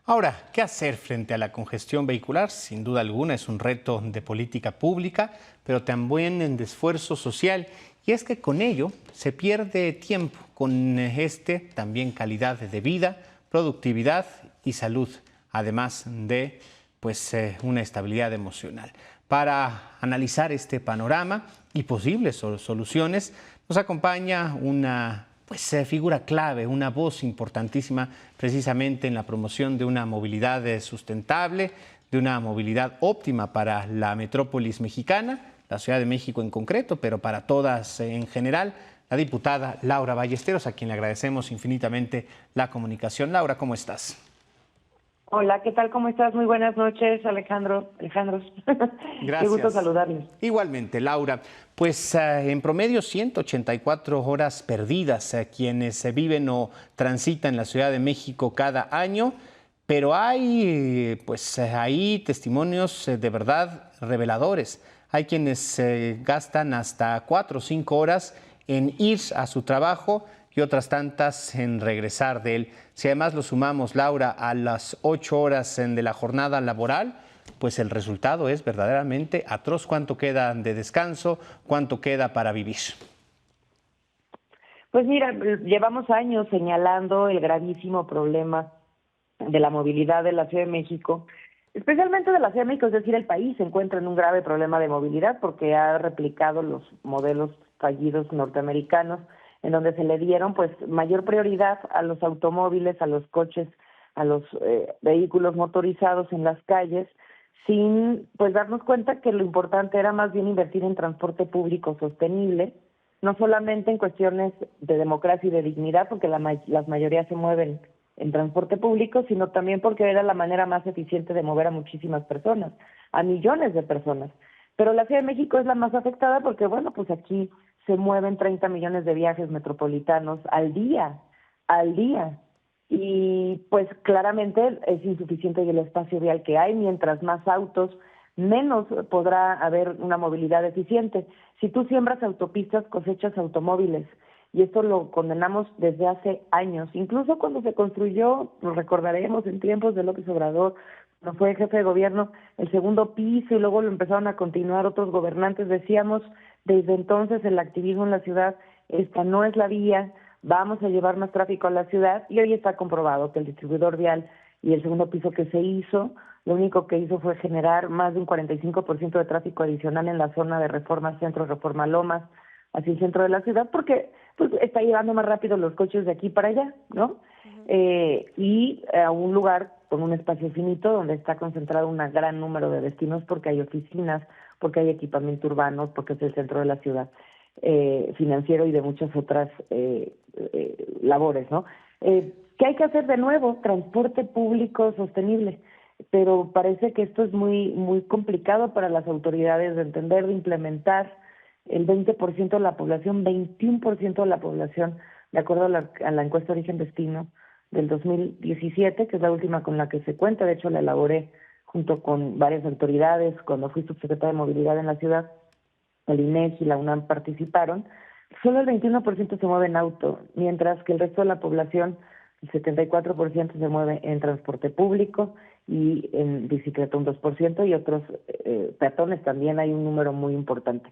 Ahora, ¿qué hacer frente a la congestión vehicular? Sin duda alguna es un reto de política pública, pero también de esfuerzo social. Y es que con ello se pierde tiempo, con también calidad de vida, productividad y salud, además de una estabilidad emocional. Para analizar este panorama y posibles soluciones, nos acompaña una figura clave, una voz importantísima precisamente en la promoción de una movilidad sustentable, de una movilidad óptima para la metrópolis mexicana, la Ciudad de México en concreto, pero para todas en general, la diputada Laura Ballesteros, a quien le agradecemos infinitamente la comunicación. Laura, ¿cómo estás? Hola, ¿qué tal? ¿Cómo estás? Muy buenas noches, Alejandro. Qué gusto Gracias. saludarles. Igualmente, Laura. En promedio 184 horas perdidas quienes viven o transitan en la Ciudad de México cada año, pero hay ahí testimonios de verdad reveladores. Hay quienes gastan hasta 4 o 5 horas en ir a su trabajo y otras tantas en regresar de él. Si además lo sumamos, Laura, a las 8 horas de la jornada laboral, pues el resultado es verdaderamente atroz. ¿Cuánto queda de descanso? ¿Cuánto queda para vivir? Pues mira, llevamos años señalando el gravísimo problema de la movilidad de la Ciudad de México, especialmente de la Ciudad de México, es decir, el país se encuentra en un grave problema de movilidad porque ha replicado los modelos fallidos norteamericanos, en donde se le dieron pues mayor prioridad a los automóviles, a los coches, a los vehículos motorizados en las calles, sin pues darnos cuenta que lo importante era más bien invertir en transporte público sostenible, no solamente en cuestiones de democracia y de dignidad, porque las mayorías se mueven en transporte público, sino también porque era la manera más eficiente de mover a muchísimas personas, a millones de personas. Pero la Ciudad de México es la más afectada porque, bueno, pues aquí se mueven 30 millones de viajes metropolitanos al día, y pues claramente es insuficiente el espacio vial que hay. Mientras más autos, menos podrá haber una movilidad eficiente. Si tú siembras autopistas, cosechas automóviles, y esto lo condenamos desde hace años. Incluso cuando se construyó, lo recordaremos, en tiempos de López Obrador, cuando fue jefe de gobierno, el segundo piso, y luego lo empezaron a continuar otros gobernantes, decíamos desde entonces el activismo en la ciudad, esta no es la vía, vamos a llevar más tráfico a la ciudad, y hoy está comprobado que el distribuidor vial y el segundo piso que se hizo, lo único que hizo fue generar más de un 45% de tráfico adicional en la zona de Reforma Centro, Reforma Lomas, hacia el centro de la ciudad, porque pues está llevando más rápido los coches de aquí para allá, ¿no? Y a un lugar con un espacio finito donde está concentrado un gran número de destinos porque hay oficinas, porque hay equipamiento urbano, porque es el centro de la ciudad, financiero y de muchas otras labores, ¿no? ¿Qué hay que hacer de nuevo? Transporte público sostenible, pero parece que esto es muy complicado para las autoridades de entender, de implementar. El 20% de la población, 21% de la población, de acuerdo a la encuesta Origen Destino del 2017, que es la última con la que se cuenta, de hecho la elaboré junto con varias autoridades cuando fui subsecretaria de Movilidad en la ciudad, el INEGI y la UNAM participaron, solo el 21% se mueve en auto, mientras que el resto de la población, el 74% se mueve en transporte público y en bicicleta un 2%, y otros peatones también hay un número muy importante.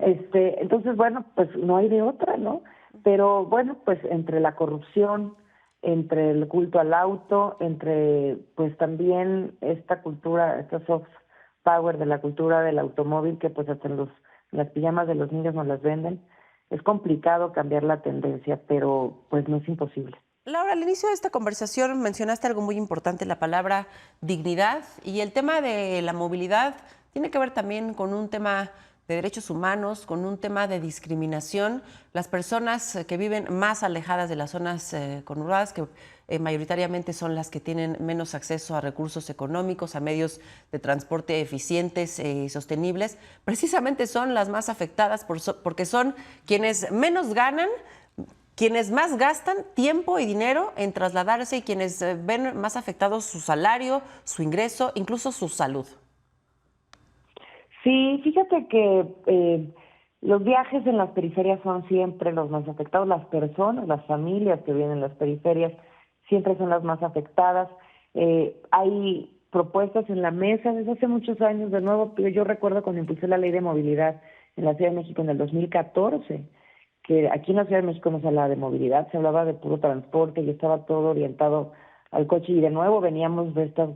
Entonces, bueno, pues no hay de otra, ¿no? Pero bueno, pues entre la corrupción, entre el culto al auto, entre pues también esta cultura, esta soft power de la cultura del automóvil, que pues hasta en las pijamas de los niños nos las venden, es complicado cambiar la tendencia, pero pues no es imposible. Laura, al inicio de esta conversación mencionaste algo muy importante, la palabra dignidad, y el tema de la movilidad tiene que ver también con un tema de derechos humanos, con un tema de discriminación. Las personas que viven más alejadas de las zonas conurbadas, que mayoritariamente son las que tienen menos acceso a recursos económicos, a medios de transporte eficientes y sostenibles, precisamente son las más afectadas porque son quienes menos ganan, quienes más gastan tiempo y dinero en trasladarse y quienes ven más afectados su salario, su ingreso, incluso su salud. Sí, fíjate que los viajes en las periferias son siempre los más afectados. Las personas, las familias que viven en las periferias siempre son las más afectadas. Hay propuestas en la mesa desde hace muchos años. De nuevo, yo recuerdo cuando impulsé la ley de movilidad en la Ciudad de México en el 2014, que aquí en la Ciudad de México no se hablaba de movilidad, se hablaba de puro transporte y estaba todo orientado al coche. Y de nuevo veníamos de estas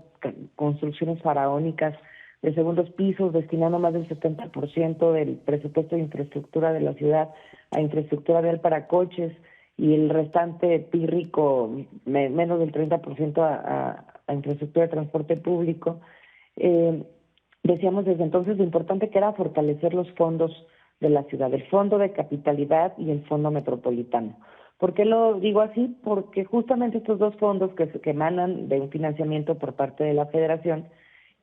construcciones faraónicas de segundos pisos, destinando más del 70% del presupuesto de infraestructura de la ciudad a infraestructura vial para coches y el restante pírrico, menos del 30% a infraestructura de transporte público. Decíamos desde entonces lo importante que era fortalecer los fondos de la ciudad, el fondo de capitalidad y el fondo metropolitano. ¿Por qué lo digo así? Porque justamente estos dos fondos que emanan de un financiamiento por parte de la Federación,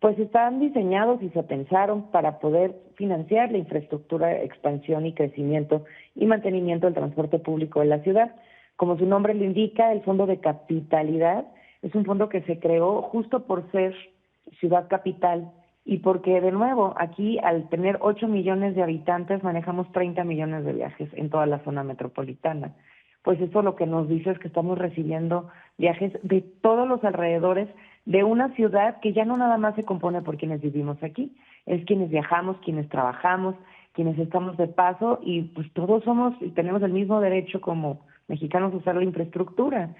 pues están diseñados y se pensaron para poder financiar la infraestructura, expansión y crecimiento y mantenimiento del transporte público de la ciudad. Como su nombre lo indica, el Fondo de Capitalidad es un fondo que se creó justo por ser ciudad capital y porque, de nuevo, aquí al tener 8 millones de habitantes manejamos 30 millones de viajes en toda la zona metropolitana. Pues eso lo que nos dice es que estamos recibiendo viajes de todos los alrededores de una ciudad que ya no nada más se compone por quienes vivimos aquí, es quienes viajamos, quienes trabajamos, quienes estamos de paso y pues todos somos y tenemos el mismo derecho como mexicanos a usar la infraestructura.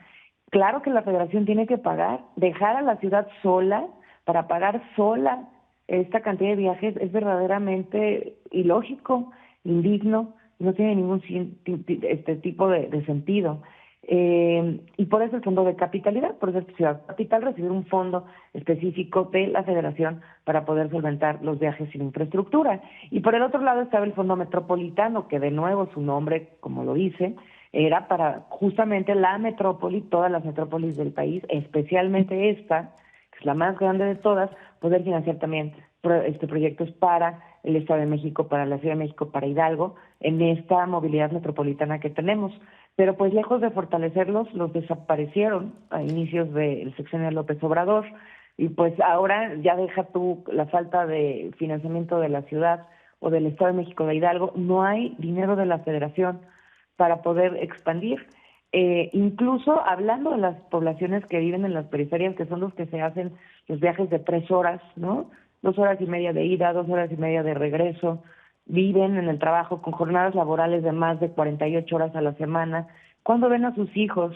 Claro que la Federación tiene que pagar, dejar a la ciudad sola para pagar sola esta cantidad de viajes es verdaderamente ilógico, indigno, no tiene ningún tipo de sentido. Y por eso el Fondo de Capitalidad, por eso Ciudad Capital recibir un fondo específico de la Federación para poder solventar los viajes sin infraestructura. Y por el otro lado estaba el Fondo Metropolitano, que de nuevo su nombre, como lo dice, era para justamente la metrópoli, todas las metrópolis del país, especialmente esta, que es la más grande de todas, poder financiar también proyectos para el Estado de México, para la Ciudad de México, para Hidalgo, en esta movilidad metropolitana que tenemos. Pero pues lejos de fortalecerlos, los desaparecieron a inicios del sexenio de López Obrador, y pues ahora ya deja tú la falta de financiamiento de la ciudad o del Estado de México, de Hidalgo, no hay dinero de la Federación para poder expandir. Incluso hablando de las poblaciones que viven en las periferias, que son los que se hacen los viajes de 3 horas, ¿no? 2 horas y media de ida, 2 horas y media de regreso, viven en el trabajo con jornadas laborales de más de 48 horas a la semana. ¿Cuándo ven a sus hijos?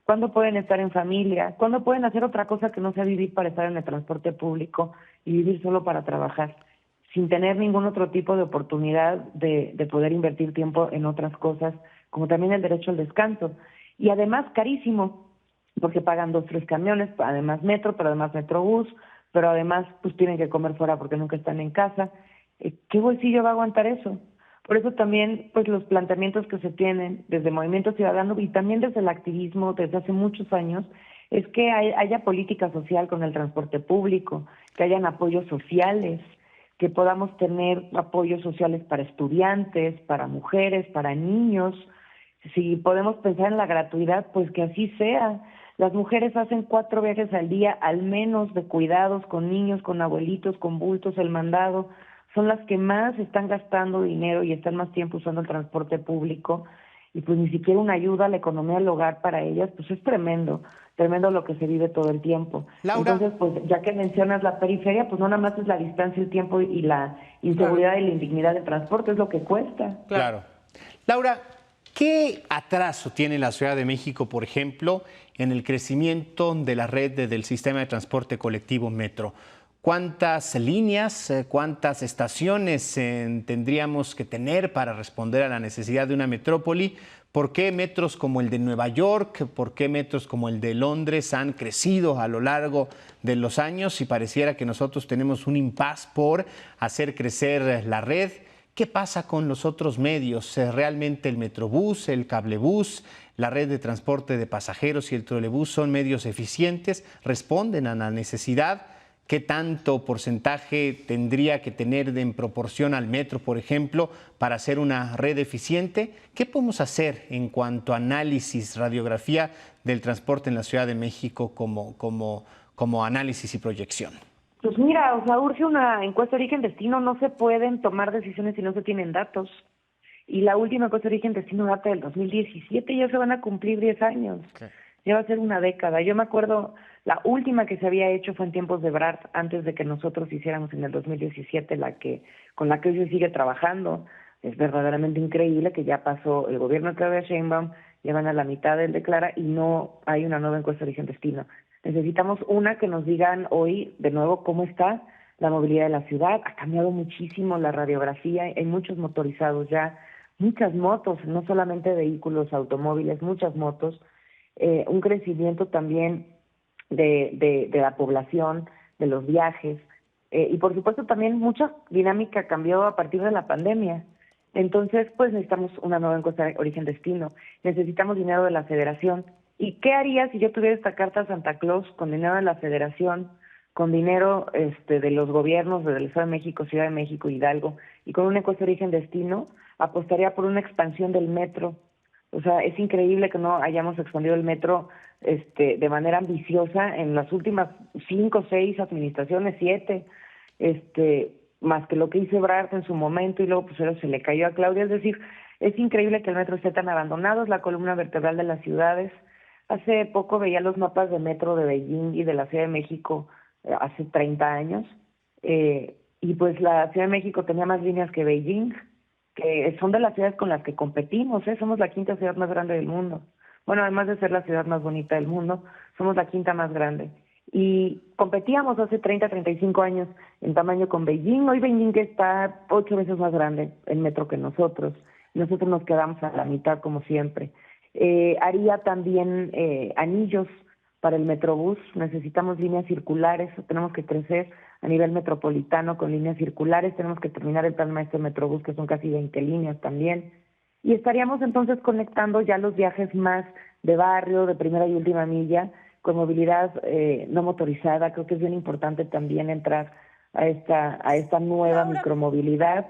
¿Cuándo pueden estar en familia? ¿Cuándo pueden hacer otra cosa que no sea vivir para estar en el transporte público y vivir solo para trabajar, sin tener ningún otro tipo de oportunidad de poder invertir tiempo en otras cosas, como también el derecho al descanso? Y además carísimo, porque pagan 2, 3 camiones, además metro, pero además metrobús, pero además pues tienen que comer fuera porque nunca están en casa. ¿Qué bolsillo va a aguantar eso? Por eso también pues los planteamientos que se tienen desde Movimiento Ciudadano y también desde el activismo desde hace muchos años es que haya política social con el transporte público, que hayan apoyos sociales, que podamos tener apoyos sociales para estudiantes, para mujeres, para niños. Si podemos pensar en la gratuidad, pues que así sea. Las mujeres hacen 4 viajes al día, al menos, de cuidados con niños, con abuelitos, con bultos, el mandado. Son las que más están gastando dinero y están más tiempo usando el transporte público. Y pues ni siquiera una ayuda a la economía del hogar para ellas, pues es tremendo lo que se vive todo el tiempo. Laura. Entonces, pues ya que mencionas la periferia, pues no nada más es la distancia, el tiempo y la inseguridad y la indignidad del transporte, es lo que cuesta. Claro. Laura, ¿qué atraso tiene la Ciudad de México, por ejemplo, en el crecimiento de la red del sistema de transporte colectivo Metro? ¿Cuántas líneas, cuántas estaciones tendríamos que tener para responder a la necesidad de una metrópoli? ¿Por qué metros como el de Nueva York, por qué metros como el de Londres han crecido a lo largo de los años y pareciera que nosotros tenemos un impas por hacer crecer la red? ¿Qué pasa con los otros medios? ¿Realmente el Metrobús, el Cablebús, la red de transporte de pasajeros y el trolebús son medios eficientes? ¿Responden a la necesidad? ¿Qué tanto porcentaje tendría que tener en proporción al metro, por ejemplo, para hacer una red eficiente? ¿Qué podemos hacer en cuanto a análisis, radiografía del transporte en la Ciudad de México como análisis y proyección? Pues mira, o sea, urge una encuesta de origen-destino, no se pueden tomar decisiones si no se tienen datos. Y la última encuesta de origen-destino data del 2017, ya se van a cumplir 10 años. Okay. Ya va a ser una década. Yo me acuerdo La última que se había hecho fue en tiempos de Ebrard, antes de que nosotros hiciéramos en el 2017 con la que hoy se sigue trabajando. Es verdaderamente increíble que ya pasó el gobierno de Claudia Sheinbaum, llevan a la mitad del de Clara y no hay una nueva encuesta de origen-destino. Necesitamos una que nos digan hoy de nuevo cómo está la movilidad de la ciudad. Ha cambiado muchísimo la radiografía, hay muchos motorizados ya, muchas motos, no solamente vehículos, automóviles, muchas motos, un crecimiento también de la población, de los viajes, y por supuesto también mucha dinámica cambió a partir de la pandemia. Entonces, pues necesitamos una nueva encuesta de origen-destino, necesitamos dinero de la Federación. ¿Y qué haría si yo tuviera esta carta a Santa Claus con dinero de la Federación, con dinero de los gobiernos del Estado de México, Ciudad de México, Hidalgo, y con una encuesta de origen-destino? Apostaría por una expansión del metro. O sea, es increíble que no hayamos expandido el metro de manera ambiciosa en las últimas 5, 6 administraciones, 7, más que lo que hizo Ebrard en su momento y luego pues eso se le cayó a Claudia. Es decir, es increíble que el metro esté tan abandonado, es la columna vertebral de las ciudades. Hace poco veía los mapas de metro de Beijing y de la Ciudad de México hace 30 años, y pues la Ciudad de México tenía más líneas que Beijing, que son de las ciudades con las que competimos, somos la quinta ciudad más grande del mundo. Bueno, además de ser la ciudad más bonita del mundo, somos la quinta más grande. Y competíamos hace 30, 35 años en tamaño con Beijing. Hoy Beijing está 8 veces más grande en metro que nosotros. Nosotros nos quedamos a la mitad como siempre. Haría también anillos para el Metrobús. Necesitamos líneas circulares, tenemos que crecer a nivel metropolitano con líneas circulares, tenemos que terminar el plan maestro de Metrobús, que son casi 20 líneas también. Y estaríamos entonces conectando ya los viajes más de barrio, de primera y última milla, con movilidad no motorizada. Creo que es bien importante también entrar a esta nueva micromovilidad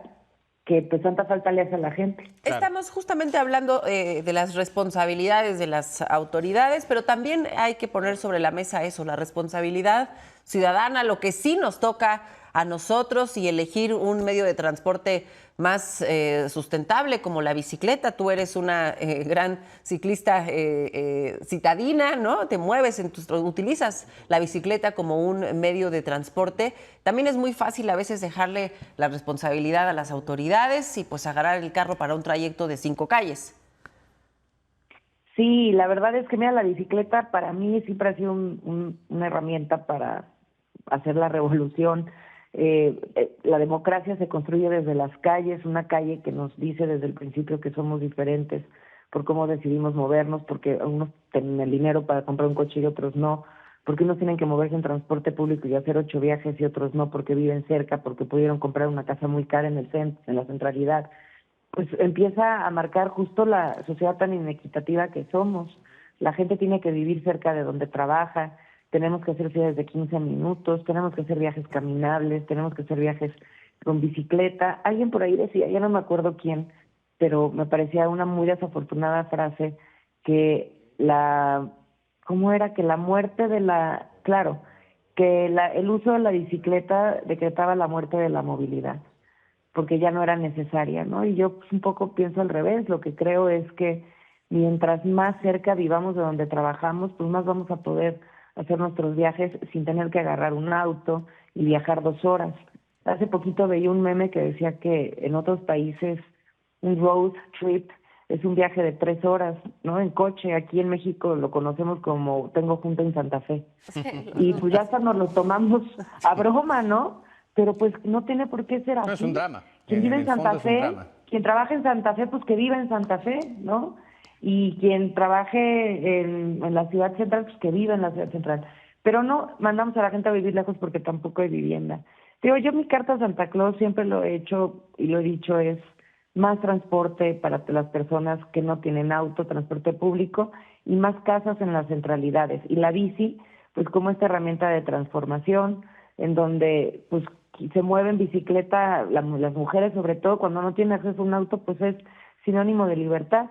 que pues tanta falta le hace a la gente. Estamos justamente hablando de las responsabilidades de las autoridades, pero también hay que poner sobre la mesa eso, la responsabilidad ciudadana, lo que sí nos toca a nosotros y elegir un medio de transporte más sustentable como la bicicleta. Tú eres una gran ciclista citadina, ¿no? Te mueves, utilizas la bicicleta como un medio de transporte. También es muy fácil a veces dejarle la responsabilidad a las autoridades y pues agarrar el carro para un trayecto de 5 calles. Sí, la verdad es que mira, la bicicleta para mí siempre ha sido una herramienta para hacer la revolución. La democracia se construye desde las calles, una calle que nos dice desde el principio que somos diferentes por cómo decidimos movernos, porque unos tienen el dinero para comprar un coche y otros no, porque unos tienen que moverse en transporte público y hacer 8 viajes y otros no, porque viven cerca, porque pudieron comprar una casa muy cara en el centro, en la centralidad. Pues empieza a marcar justo la sociedad tan inequitativa que somos. La gente tiene que vivir cerca de donde trabaja, tenemos que hacer ciudades de 15 minutos, tenemos que hacer viajes caminables, tenemos que hacer viajes con bicicleta. Alguien por ahí decía, ya no me acuerdo quién, pero me parecía una muy desafortunada frase, que ¿cómo era? Que la muerte de el uso de la bicicleta decretaba la muerte de la movilidad, porque ya no era necesaria, ¿no? Y yo pues, un poco pienso al revés. Lo que creo es que mientras más cerca vivamos de donde trabajamos, pues más vamos a poder hacer nuestros viajes sin tener que agarrar un auto y viajar 2 horas. Hace poquito veía un meme que decía que en otros países un road trip es un viaje de 3 horas, ¿no? En coche. Aquí en México lo conocemos como tengo junta en Santa Fe. Y pues ya hasta nos lo tomamos a broma, ¿no? Pero pues no tiene por qué ser así. No, es un drama. Quien vive en Santa Fe, quien trabaja en Santa Fe, pues que viva en Santa Fe, ¿no? Y quien trabaje en la ciudad central, pues que viva en la ciudad central. Pero no mandamos a la gente a vivir lejos porque tampoco hay vivienda. Digo, yo mi carta a Santa Claus siempre lo he hecho y lo he dicho, es más transporte para las personas que no tienen auto, transporte público, y más casas en las centralidades. Y la bici, pues como esta herramienta de transformación, en donde pues se mueve en bicicleta, las mujeres sobre todo, cuando no tienen acceso a un auto, pues es sinónimo de libertad.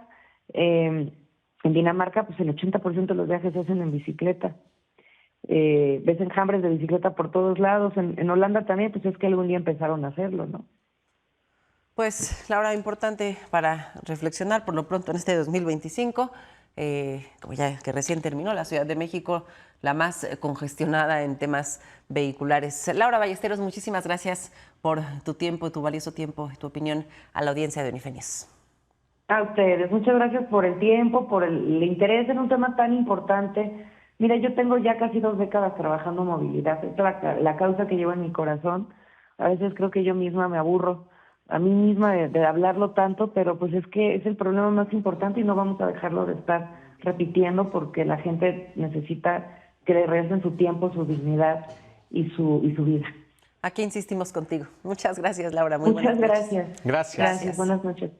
En Dinamarca, pues el 80% de los viajes se hacen en bicicleta. Ves enjambres de bicicleta por todos lados. En Holanda también, pues es que algún día empezaron a hacerlo, ¿no? Pues, Laura, importante para reflexionar por lo pronto en este 2025. Como ya que recién terminó la Ciudad de México, la más congestionada en temas vehiculares. Laura Ballesteros, muchísimas gracias por tu tiempo, tu valioso tiempo y tu opinión a la audiencia de Unifenios. A ustedes, muchas gracias por el tiempo, por el interés en un tema tan importante. Mira, yo tengo ya casi 2 décadas trabajando en movilidad, es la causa que llevo en mi corazón. A veces creo que yo misma me aburro a mí misma de hablarlo tanto, pero pues es que es el problema más importante y no vamos a dejarlo de estar repitiendo porque la gente necesita que le regresen su tiempo, su dignidad y su vida. Aquí insistimos contigo. Muchas gracias, Laura. Muy buenas noches. Gracias. Gracias. Buenas noches.